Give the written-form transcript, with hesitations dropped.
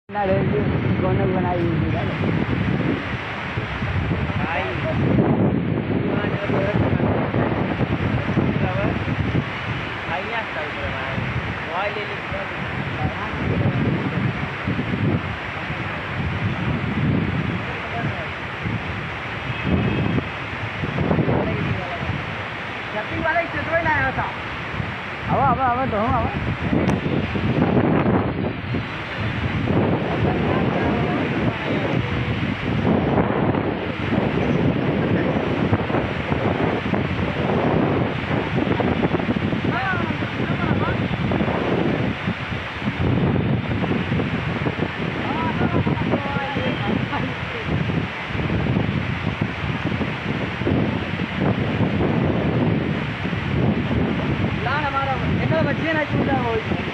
ना रेलवे कौन बनाई हुई है शॉपिंग वाला इसे तो ना आया था अब तो हूँ बच्चे ना चूड़ा हो ना